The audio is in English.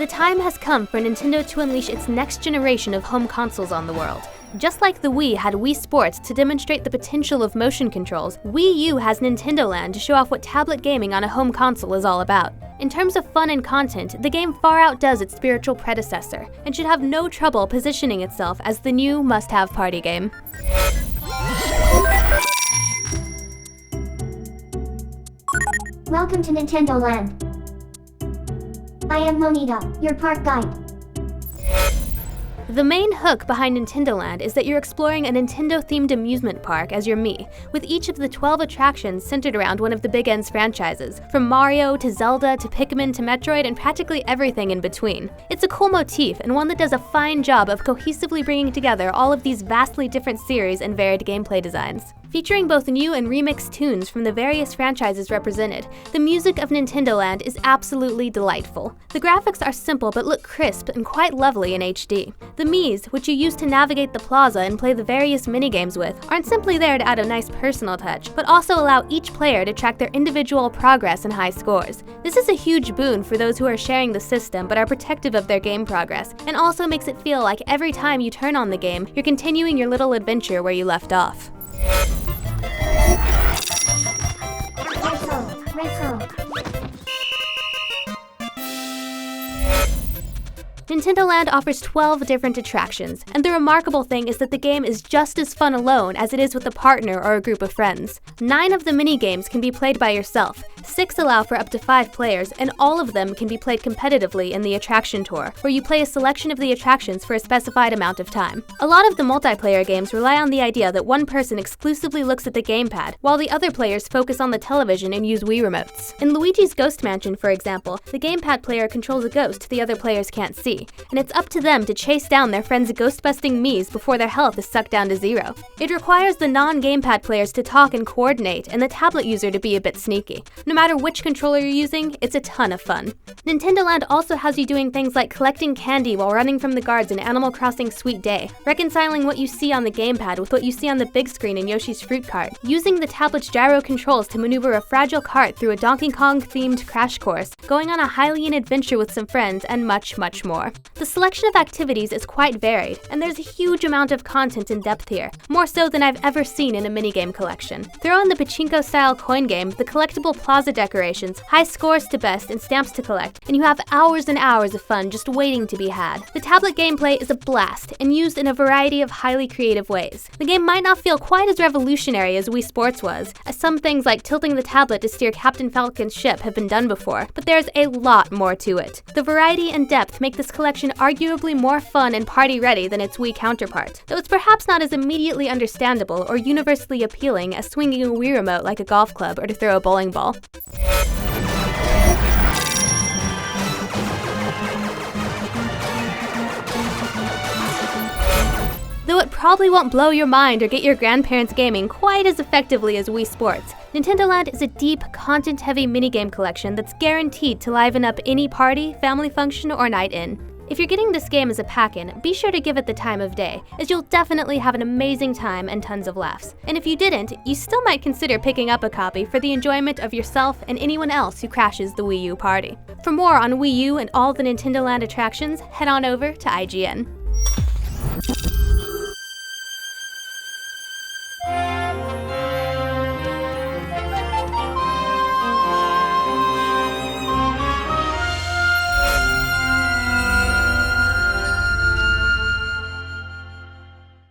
The time has come for Nintendo to unleash its next generation of home consoles on the world. Just like the Wii had Wii Sports to demonstrate the potential of motion controls, Wii U has Nintendo Land to show off what tablet gaming on a home console is all about. In terms of fun and content, the game far outdoes its spiritual predecessor, and should have no trouble positioning itself as the new must-have party game. Welcome to Nintendo Land. I am Monita, your park guide. The main hook behind Nintendo Land is that you're exploring a Nintendo-themed amusement park as your Mii, with each of the 12 attractions centered around one of the Big N's franchises, from Mario to Zelda to Pikmin to Metroid and practically everything in between. It's a cool motif and one that does a fine job of cohesively bringing together all of these vastly different series and varied gameplay designs. Featuring both new and remixed tunes from the various franchises represented, the music of Nintendo Land is absolutely delightful. The graphics are simple but look crisp and quite lovely in HD. The Miis, which you use to navigate the plaza and play the various minigames with, aren't simply there to add a nice personal touch, but also allow each player to track their individual progress and high scores. This is a huge boon for those who are sharing the system but are protective of their game progress, and also makes it feel like every time you turn on the game, you're continuing your little adventure where you left off. Nintendo Land offers 12 different attractions, and the remarkable thing is that the game is just as fun alone as it is with a partner or a group of friends. 9 of the mini-games can be played by yourself, 6 allow for up to 5 players, and all of them can be played competitively in the Attraction Tour, where you play a selection of the attractions for a specified amount of time. A lot of the multiplayer games rely on the idea that one person exclusively looks at the gamepad, while the other players focus on the television and use Wii remotes. In Luigi's Ghost Mansion, for example, the gamepad player controls a ghost the other players can't see, and it's up to them to chase down their friends' ghost-busting Miis before their health is sucked down to 0. It requires the non-gamepad players to talk and coordinate, and the tablet user to be a bit sneaky. No matter which controller you're using, it's a ton of fun. Nintendo Land also has you doing things like collecting candy while running from the guards in Animal Crossing Sweet Day, reconciling what you see on the gamepad with what you see on the big screen in Yoshi's Fruit Cart, using the tablet's gyro controls to maneuver a fragile cart through a Donkey Kong-themed crash course, going on a Hylian adventure with some friends, and much, much more. The selection of activities is quite varied, and there's a huge amount of content and depth here, more so than I've ever seen in a minigame collection. Throw in the pachinko-style coin game, the collectible plaza decorations, high scores to best, and stamps to collect, and you have hours and hours of fun just waiting to be had. The tablet gameplay is a blast, and used in a variety of highly creative ways. The game might not feel quite as revolutionary as Wii Sports was, as some things like tilting the tablet to steer Captain Falcon's ship have been done before, but there's a lot more to it. The variety and depth make this collection arguably more fun and party-ready than its Wii counterpart, though it's perhaps not as immediately understandable or universally appealing as swinging a Wii remote like a golf club or to throw a bowling ball. Though it probably won't blow your mind or get your grandparents gaming quite as effectively as Wii Sports, Nintendo Land is a deep, content-heavy minigame collection that's guaranteed to liven up any party, family function, or night in. If you're getting this game as a pack-in, be sure to give it the time of day, as you'll definitely have an amazing time and tons of laughs. And if you didn't, you still might consider picking up a copy for the enjoyment of yourself and anyone else who crashes the Wii U party. For more on Wii U and all the Nintendo Land attractions, head on over to IGN.